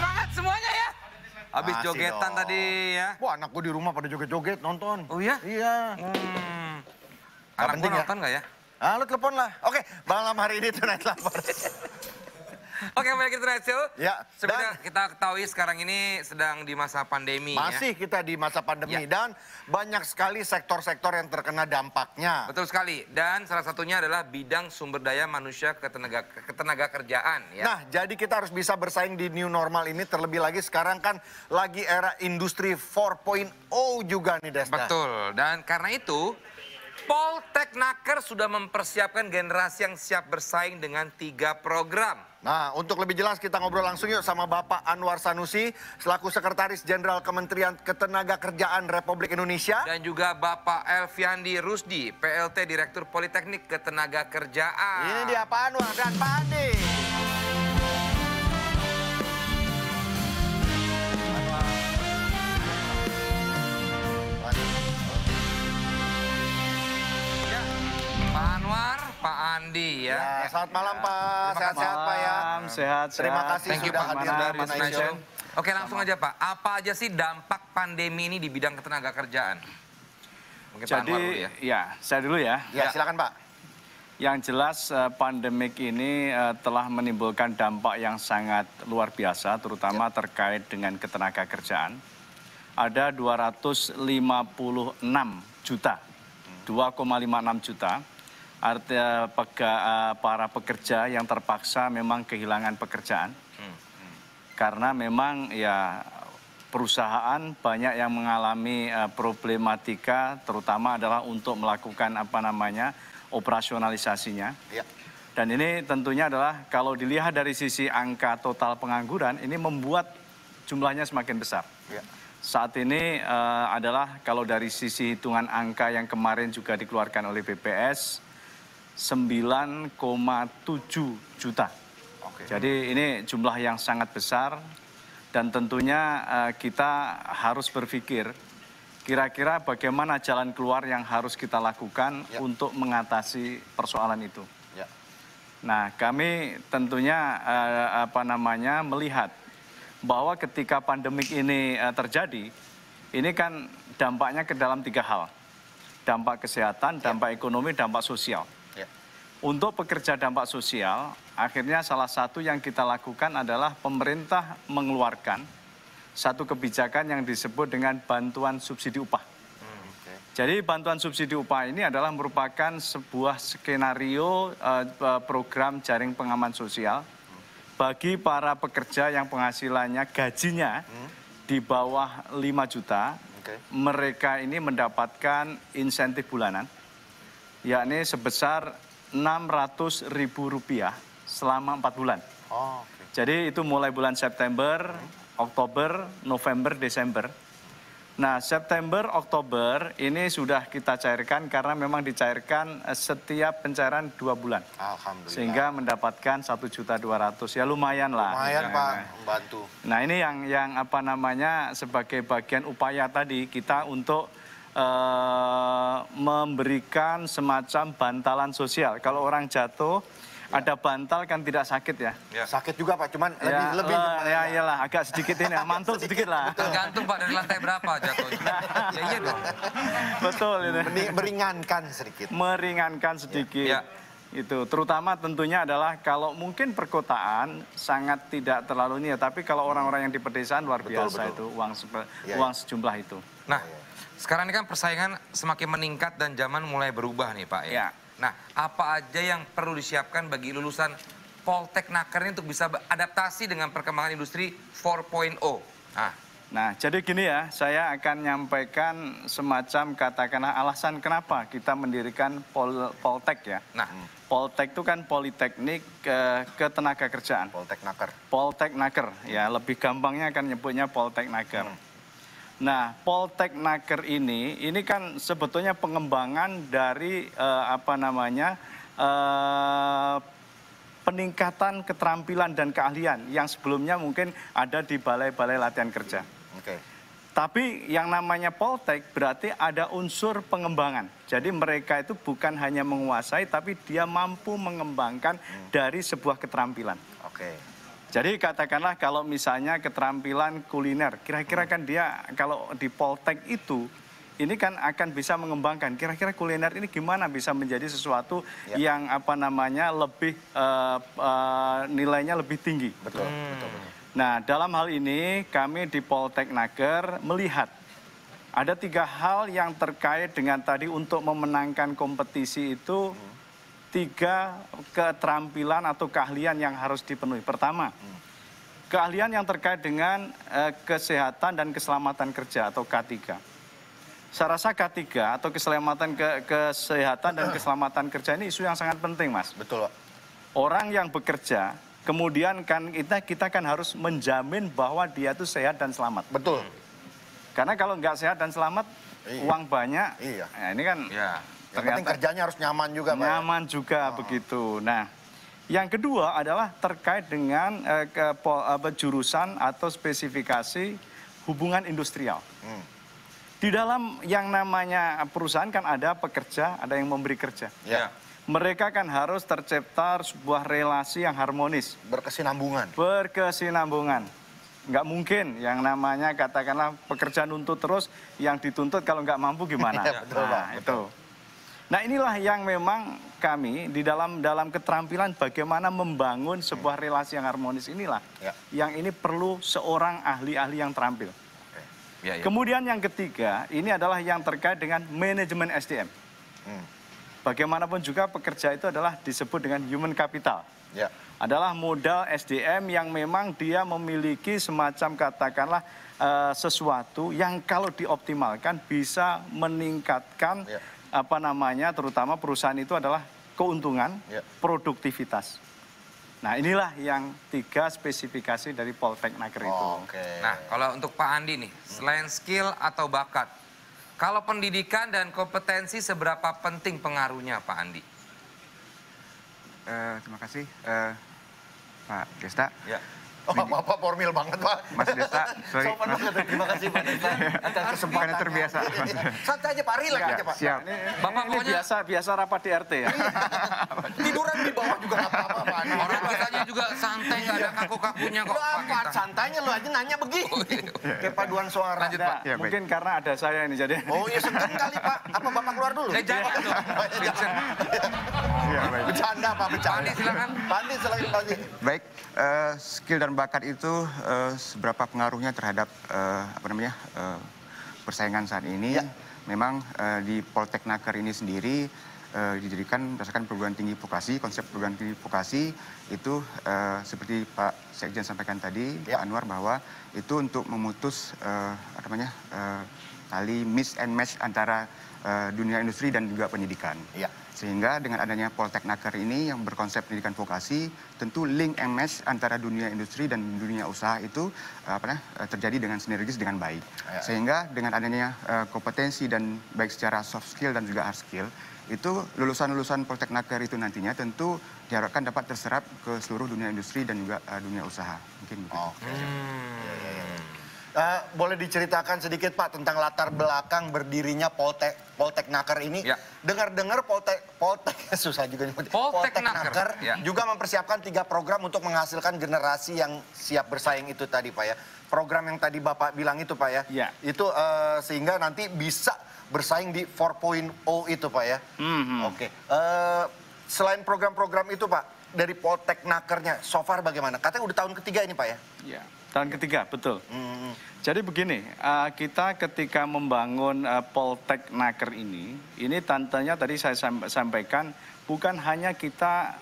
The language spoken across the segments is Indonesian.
Semangat semuanya ya. Habis Masih jogetan dong. tadi ya. Wah, anak gue di rumah pada joget-joget nonton. Oh iya? Iya. Anak penting gue ya? nonton nggak ya? Ah, lu telepon lah. Oke, malam hari ini Tonight Lapor. Oke, balik ke Tonight Show. Ya, Sebenarnya kita ketahui sekarang ini sedang di masa pandemi Masih ya. kita di masa pandemi Ya. dan banyak sekali sektor-sektor yang terkena dampaknya. Betul sekali. Dan salah satunya adalah bidang sumber daya manusia ketenaga kerjaan ya. Nah, jadi kita harus bisa bersaing di new normal ini, terlebih lagi sekarang kan lagi era industri 4.0 juga nih, Desda. Betul. Dan karena itu Polteknaker sudah mempersiapkan generasi yang siap bersaing dengan 3 program. Nah, untuk lebih jelas kita ngobrol langsung yuk sama Bapak Anwar Sanusi, selaku Sekretaris Jenderal Kementerian Ketenagakerjaan Republik Indonesia. Dan juga Bapak Elviandi Rusdi, PLT Direktur Politeknik Ketenagakerjaan. Ini dia Pak Anwar dan Pak Andi. Ya, Pak Anwar, Pak Andi ya. Ya, selamat malam Pak, sehat-sehat Pak ya. Sehat, Terima kasih Thank you sudah Pak hadir Manan dari dari Tonight Tonight Show. Show. Oke, langsung aja Pak. Apa aja sih dampak pandemi ini di bidang ketenagakerjaan? Mungkin Pak Anwar dulu ya. ya, saya dulu ya. Ya, silakan Pak. Yang jelas pandemik ini telah menimbulkan dampak yang sangat luar biasa, terutama terkait dengan ketenagakerjaan. Ada 256 juta, 2,56 juta. Artinya para pekerja yang terpaksa memang kehilangan pekerjaan. Karena memang ya perusahaan banyak yang mengalami problematika, terutama adalah untuk melakukan operasionalisasinya. Ya. Dan ini tentunya adalah kalau dilihat dari sisi angka total pengangguran, ini membuat jumlahnya semakin besar. Ya. Saat ini adalah kalau dari sisi hitungan angka yang kemarin juga dikeluarkan oleh BPS, 9,7 juta. Oke. Jadi ini jumlah yang sangat besar dan tentunya kita harus berpikir kira-kira bagaimana jalan keluar yang harus kita lakukan Ya. untuk mengatasi persoalan itu. Ya. Nah, kami tentunya melihat bahwa ketika pandemik ini terjadi, ini kan dampaknya ke dalam 3 hal. Dampak kesehatan, dampak ekonomi, dampak sosial. Ya. Untuk pekerja dampak sosial, akhirnya salah satu yang kita lakukan adalah pemerintah mengeluarkan satu kebijakan yang disebut dengan bantuan subsidi upah. Jadi bantuan subsidi upah ini adalah merupakan sebuah skenario program jaring pengaman sosial bagi para pekerja yang penghasilannya gajinya di bawah 5 juta. Mereka ini mendapatkan insentif bulanan, yakni sebesar Rp600.000 selama 4 bulan. Oh, Jadi itu mulai bulan September, Oktober, November, Desember. Nah, September, Oktober ini sudah kita cairkan karena memang dicairkan setiap pencairan 2 bulan. Alhamdulillah. Sehingga mendapatkan 1.200.000, ya lumayan lah. Lumayan Ya. Pak, membantu. Nah ini yang sebagai bagian upaya tadi kita untuk memberikan semacam bantalan sosial. Kalau orang jatuh, ada bantal kan tidak sakit ya. Sakit juga Pak, cuman Ya, lebih ya iyalah agak sedikit ini, mantul sedikit lah. Tergantung Pak dari lantai berapa jatuhnya. Ya iya dong. Betul ini. meringankan sedikit. Meringankan sedikit. Ya. Itu terutama tentunya adalah kalau mungkin perkotaan sangat tidak terlalu ini ya, tapi kalau orang-orang yang di pedesaan luar biasa itu uang sejumlah itu. Nah, sekarang ini kan persaingan semakin meningkat dan zaman mulai berubah nih Pak ya. Ya. Nah, apa aja yang perlu disiapkan bagi lulusan Polteknaker ini untuk bisa beradaptasi dengan perkembangan industri 4.0? Nah, jadi gini ya, saya akan nyampaikan semacam katakanlah alasan kenapa kita mendirikan Poltek ya. Nah, Poltek itu kan Politeknik Ketenagakerjaan. Polteknaker. Polteknaker, ya lebih gampangnya akan nyebutnya Polteknaker. Nah, Polteknaker ini kan sebetulnya pengembangan dari peningkatan keterampilan dan keahlian yang sebelumnya mungkin ada di balai-balai latihan kerja. Oke. Tapi yang namanya Poltek berarti ada unsur pengembangan. Jadi mereka itu bukan hanya menguasai, tapi dia mampu mengembangkan dari sebuah keterampilan. Oke. Jadi katakanlah kalau misalnya keterampilan kuliner, kira-kira kan dia kalau di Poltek itu, ini kan akan bisa mengembangkan. Kira-kira kuliner ini gimana bisa menjadi sesuatu yang apa namanya lebih nilainya lebih tinggi. Betul, betul, betul. Nah, dalam hal ini kami di Polteknaker melihat ada 3 hal yang terkait dengan tadi untuk memenangkan kompetisi itu 3 keterampilan atau keahlian yang harus dipenuhi. Pertama, keahlian yang terkait dengan kesehatan dan keselamatan kerja atau K3. Saya rasa K3 atau kesehatan dan keselamatan kerja ini isu yang sangat penting, Mas. Betul, Pak. Orang yang bekerja, kemudian kan kita kan harus menjamin bahwa dia itu sehat dan selamat. Betul. Karena kalau nggak sehat dan selamat, uang banyak, nah ini kan Yang penting kerjanya harus nyaman juga, Pak. Nyaman juga begitu. Nah, yang kedua adalah terkait dengan jurusan atau spesifikasi hubungan industrial. Di dalam yang namanya perusahaan kan ada pekerja, ada yang memberi kerja. Ya. Mereka kan harus tercipta sebuah relasi yang harmonis. Berkesinambungan. Berkesinambungan. Nggak mungkin yang namanya katakanlah pekerja nuntut terus, yang dituntut kalau nggak mampu gimana? Betul, Pak. Nah, itu. Nah, inilah yang memang kami di dalam keterampilan bagaimana membangun sebuah relasi yang harmonis inilah yang ini perlu seorang ahli-ahli yang terampil. Kemudian yang ketiga, ini adalah yang terkait dengan manajemen SDM. Bagaimanapun juga pekerja itu adalah disebut dengan human capital. Adalah modal SDM yang memang dia memiliki semacam katakanlah sesuatu yang kalau dioptimalkan bisa meningkatkan apa namanya terutama perusahaan itu adalah keuntungan, produktivitas. Nah, inilah yang 3 spesifikasi dari Polteknaker itu. Nah, kalau untuk Pak Andi nih, selain skill atau bakat, kalau pendidikan dan kompetensi seberapa penting pengaruhnya, Pak Andi? Terima kasih, Pak Desta. Oh, Bapak formil banget, Pak. Mas Desta, sorry. Sopan banget. Terima kasih, Pak Desta. Atas kesempatan. Karena terbiasa. Santai aja, Pak. Relax aja, Pak. Siap. Bapak Ini pokoknya biasa rapat di RT ya. Tiduran di bawah juga nggak apa-apa, Pak. orang kitanya juga santai, nggak ada kaku-kakunya kok, Lu Pak apa? kita. Santainya lu aja nanya begini. Kayak paduan suara. Lanjut, Pak. Ya, baik. Mungkin karena ada saya ini jadi. Oh iya, sengken kali, Pak. Apa Bapak keluar dulu? Jangan dong. Vincent. Ya, baik. Bercanda, Pak. Bercanda. Pak Andi, silakan. Pak Andi, silakan, Pak Andi. Baik, skill dan bakat itu seberapa pengaruhnya terhadap persaingan saat ini? Memang di Polteknaker ini sendiri didirikan berdasarkan perguruan tinggi vokasi. Konsep perguruan tinggi vokasi itu seperti Pak Sekjen sampaikan tadi, Pak Anwar, bahwa itu untuk memutus tali mix and match antara dunia industri dan juga pendidikan. Sehingga dengan adanya Polteknaker ini yang berkonsep pendidikan vokasi, tentu link and match antara dunia industri dan dunia usaha itu terjadi dengan sinergis dengan baik. Sehingga dengan adanya kompetensi dan baik secara soft skill dan juga hard skill, itu lulusan-lulusan Polteknaker itu nantinya tentu diharapkan dapat terserap ke seluruh dunia industri dan juga dunia usaha. Mungkin begitu. Boleh diceritakan sedikit, Pak, tentang latar belakang berdirinya Polteknaker ini? Dengar-dengar susah juga nyebutnya. Polteknaker juga mempersiapkan 3 program untuk menghasilkan generasi yang siap bersaing itu tadi, Pak ya. Program yang tadi Bapak bilang itu, Pak ya. Itu sehingga nanti bisa bersaing di 4.0 itu, Pak ya. Selain program-program itu, Pak, dari Polteknakernya, so far bagaimana? Katanya udah tahun ketiga ini, Pak ya? Iya, tahun ketiga, betul. Jadi begini, kita ketika membangun Polteknaker ini tantanya tadi saya sampaikan, bukan hanya kita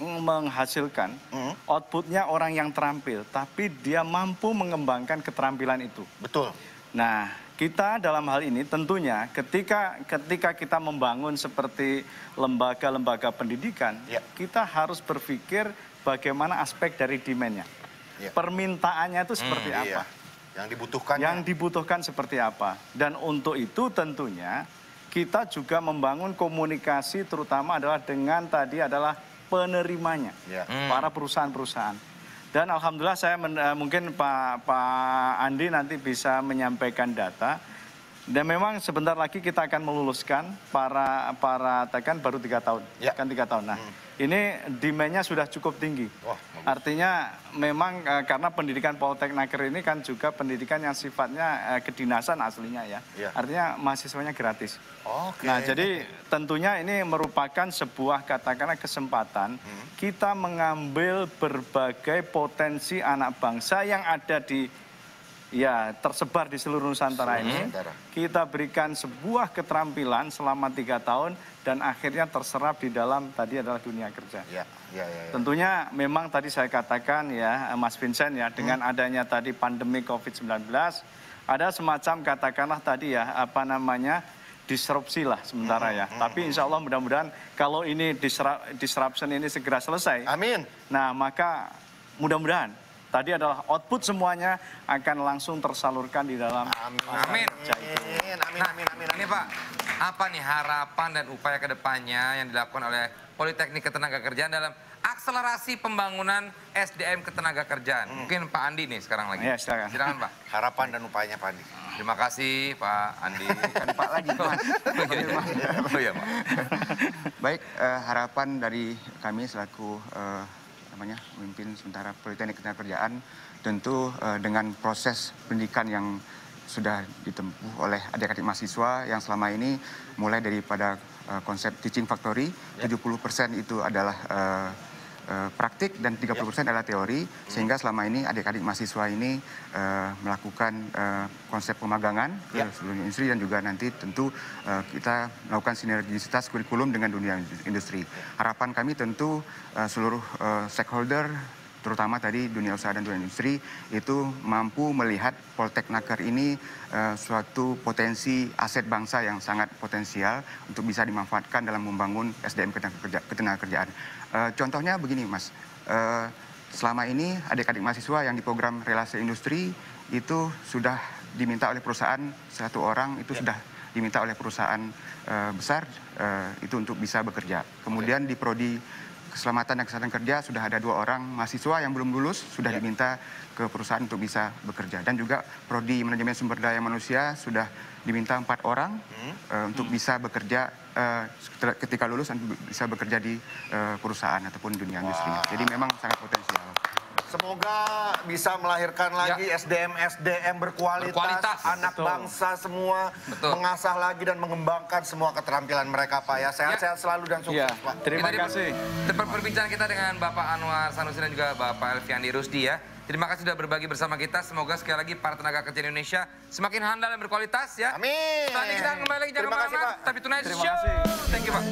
menghasilkan outputnya orang yang terampil, tapi dia mampu mengembangkan keterampilan itu. Betul. Nah, kita dalam hal ini tentunya ketika kita membangun seperti lembaga-lembaga pendidikan, kita harus berpikir bagaimana aspek dari demand-nya. Permintaannya itu seperti apa? Yang dibutuhkan. Yang dibutuhkan seperti apa? Dan untuk itu tentunya kita juga membangun komunikasi terutama adalah dengan tadi adalah penerimanya, para perusahaan-perusahaan. Dan alhamdulillah saya mungkin Pak Andi nanti bisa menyampaikan data Dan memang sebentar lagi kita akan meluluskan para tekan baru 3 tahun, kan 3 tahun. Nah, ini demand-nya sudah cukup tinggi. Artinya memang karena pendidikan Polteknaker ini kan juga pendidikan yang sifatnya kedinasan aslinya ya. Artinya mahasiswanya gratis. Nah, jadi tentunya ini merupakan sebuah katakanlah kesempatan kita mengambil berbagai potensi anak bangsa yang ada di tersebar di seluruh Nusantara ini, kita berikan sebuah keterampilan selama 3 tahun dan akhirnya terserap di dalam tadi adalah dunia kerja. Tentunya memang tadi saya katakan ya Mas Vincent ya, dengan adanya tadi pandemi COVID-19, ada semacam katakanlah tadi ya disrupsi lah sementara ya. Tapi insya Allah mudah-mudahan kalau ini disruption ini segera selesai. Amin. Nah maka mudah-mudahan tadi adalah output semuanya akan langsung tersalurkan di dalam. Amin. Ini Pak, apa nih harapan dan upaya kedepannya yang dilakukan oleh Politeknik Ketenagakerjaan dalam akselerasi pembangunan SDM Ketenagakerjaan? Mungkin Pak Andi nih sekarang lagi. Ya, silakan. Silakan Pak. Harapan dan upayanya Pak Andi. Terima kasih Pak Andi. Bukan Pak lagi, Mas. Oh iya Pak. Baik, harapan dari kami selaku pemimpin sementara Politeknik Ketenagakerjaan tentu dengan proses pendidikan yang sudah ditempuh oleh adik-adik mahasiswa yang selama ini mulai daripada konsep teaching factory, 70% itu adalah praktik dan 30% adalah teori, sehingga selama ini adik-adik mahasiswa ini melakukan konsep pemagangan ke seluruh industri dan juga nanti tentu kita melakukan sinergisitas kurikulum dengan dunia industri. Harapan kami tentu seluruh stakeholder, terutama tadi dunia usaha dan dunia industri, itu mampu melihat Polteknaker ini suatu potensi aset bangsa yang sangat potensial untuk bisa dimanfaatkan dalam membangun SDM ketenagakerjaan. Contohnya begini Mas, selama ini adik-adik mahasiswa yang di program relasi industri itu sudah diminta oleh perusahaan, 1 orang itu sudah diminta oleh perusahaan besar itu untuk bisa bekerja. Kemudian di prodi keselamatan dan kesehatan kerja sudah ada 2 orang mahasiswa yang belum lulus sudah diminta ke perusahaan untuk bisa bekerja, dan juga prodi manajemen sumber daya manusia sudah diminta 4 orang untuk bisa bekerja ketika lulus dan bisa bekerja di perusahaan ataupun dunia industri. Jadi memang sangat potensial. Semoga bisa melahirkan lagi SDM berkualitas, anak bangsa semua, mengasah lagi dan mengembangkan semua keterampilan mereka Pak ya. Sehat-sehat selalu dan sukses Pak. Terima kasih. Perbincangan kita dengan Bapak Anwar Sanusi dan juga Bapak Elviandi Rusdi ya. Terima kasih sudah berbagi bersama kita. Semoga sekali lagi para tenaga kerja Indonesia semakin handal dan berkualitas ya. Amin. Setelah ini kita kembali lagi, jangan kemana-mana. Tapi Tonight Show. Thank you Pak.